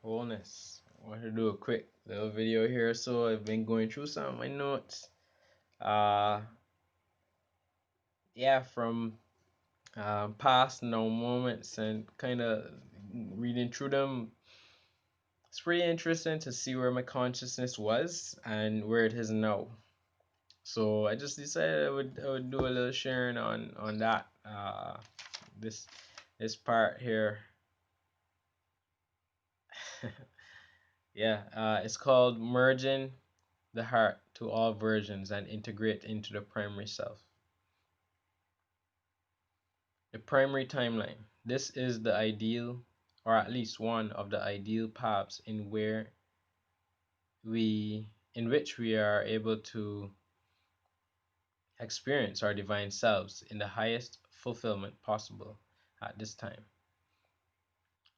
Wholeness. I want to do a quick little video here. So I've been going through some of my notes. Uh, yeah, from past no moments and kind of reading through them. It's pretty interesting to see where my consciousness was and where it is now. So I just decided I would do a little sharing on that. This this part here. Yeah, it's called merging the heart to all versions and integrate into the primary self. The primary timeline. This is the ideal, or at least one of the ideal paths in which we are able to experience our divine selves in the highest fulfillment possible at this time.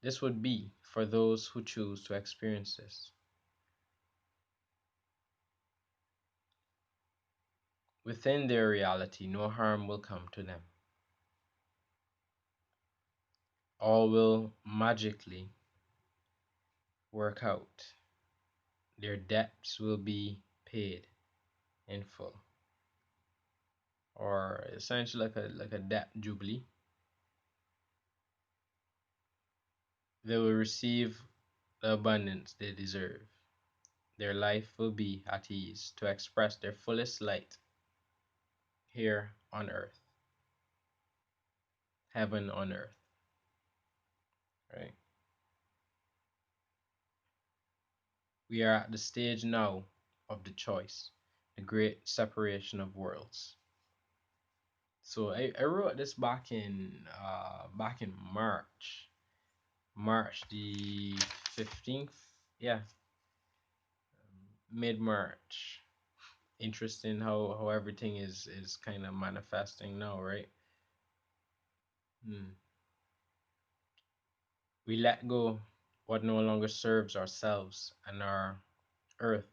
This would be for those who choose to experience this. Within their reality, no harm will come to them. All will magically work out. Their debts will be paid in full, or essentially like a debt jubilee. They will receive the abundance they deserve. Their life will be at ease to express their fullest light here on earth, heaven on earth, right? We are at the stage now of the choice, the great separation of worlds. So I wrote this back in March the 15th, yeah, mid March. Interesting how everything is kind of manifesting now, right? Hmm. We let go what no longer serves ourselves and our earth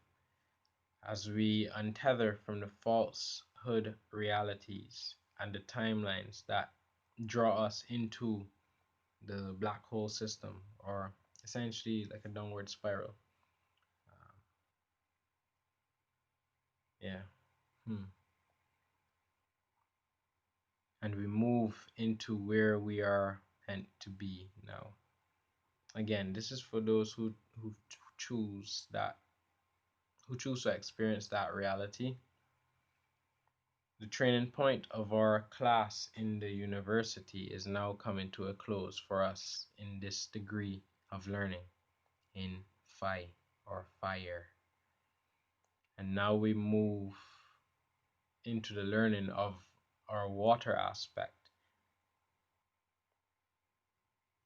as we untether from the falsehood realities and the timelines that draw us into the black hole system, or essentially like a downward spiral. Um, yeah. Hmm. And we move into where we are meant to be now. Again, this is for those who choose that, who choose to experience that reality. The training point of our class in the university is now coming to a close for us in this degree of learning in Phi, or fire. And now we move into the learning of our water aspect,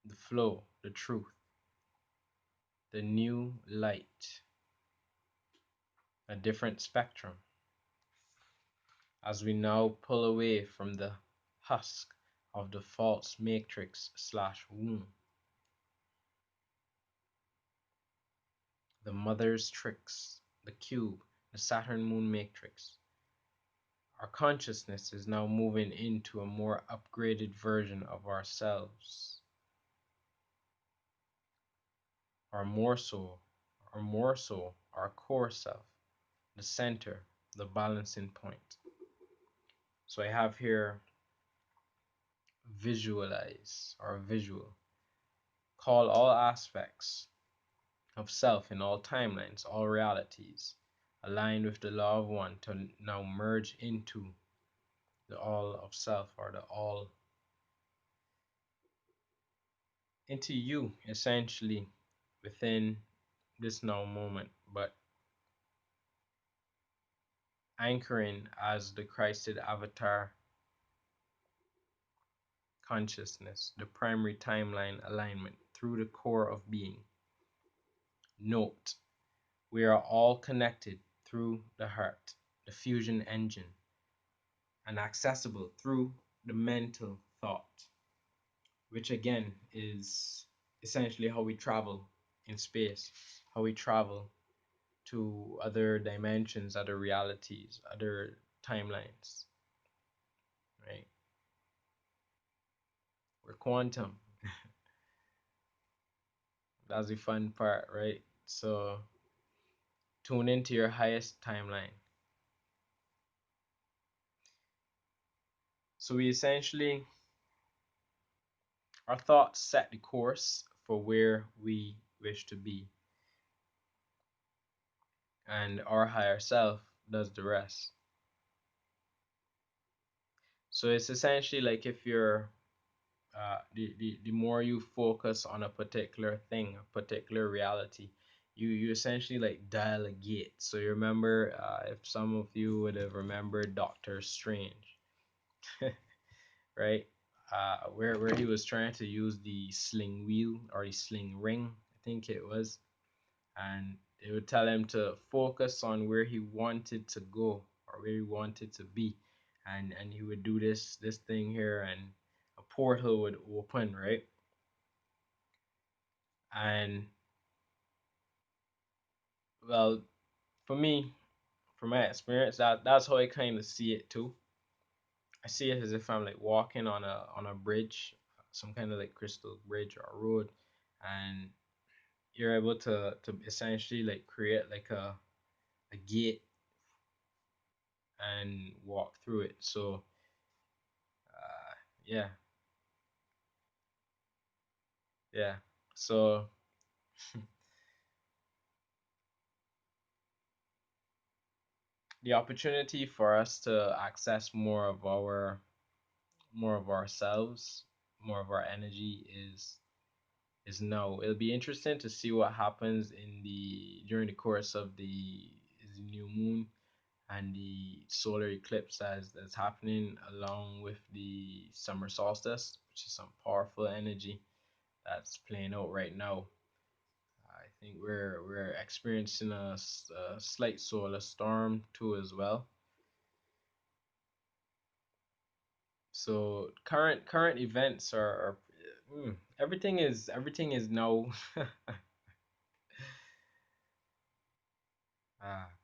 the flow, the truth, the new light, a different spectrum, as we now pull away from the husk of the false matrix slash womb, the mother's tricks, the cube, the Saturn moon matrix. Our consciousness is now moving into a more upgraded version of ourselves, our more so, our core self, the center, the balancing point. So I have here visualize, or visual. Call all aspects of self in all timelines, all realities, aligned with the law of one, to now merge into the all of self, or the all into you, essentially, within this now moment, but anchoring as the Christed avatar consciousness, the primary timeline alignment through the core of being. Note, we are all connected through the heart, the fusion engine, and accessible through the mental thought, which again is essentially how we travel in space, how we travel to other dimensions, other realities, other timelines, right? We're quantum. That's the fun part, right? So tune into your highest timeline. So we essentially, our thoughts set the course for where we wish to be, and our higher self does the rest. So it's essentially like if you're the more you focus on a particular thing, a particular reality, you essentially like dial a gate. So you remember, if some of you would have remembered Doctor Strange, right? Where he was trying to use the sling wheel or the sling ring, I think it was, and it would tell him to focus on where he wanted to go or where he wanted to be, and he would do this thing here, and a portal would open, right? And well, for me, from my experience, that's how I kind of see it too. I see it as if I'm like walking on a bridge, some kind of like crystal bridge or road, and you're able to essentially like create like a gate and walk through it. So yeah, yeah. So the opportunity for us to access more of ourselves, more of our energy is now. It'll be interesting to see what happens in the during the course of the new moon and the solar eclipse that's happening along with the summer solstice, which is some powerful energy that's playing out right now. I think we're experiencing a slight solar storm too as well. So current events everything is now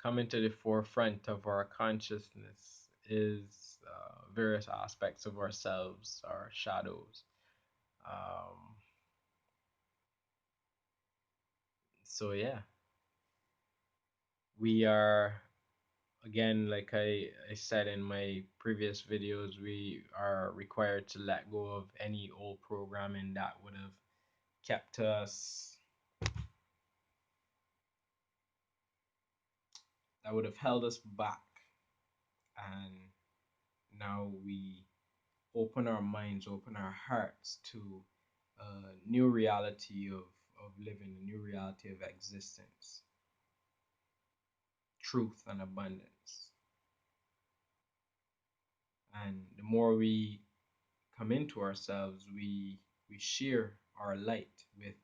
coming to the forefront of our consciousness is various aspects of ourselves, our shadows. Um, so yeah, we are again, like I said in my previous videos, we are required to let go of any old programming that would have kept us, that would have held us back. And now we open our minds, open our hearts to a new reality of living, a new reality of existence, truth and abundance. And the more we come into ourselves, we share our light with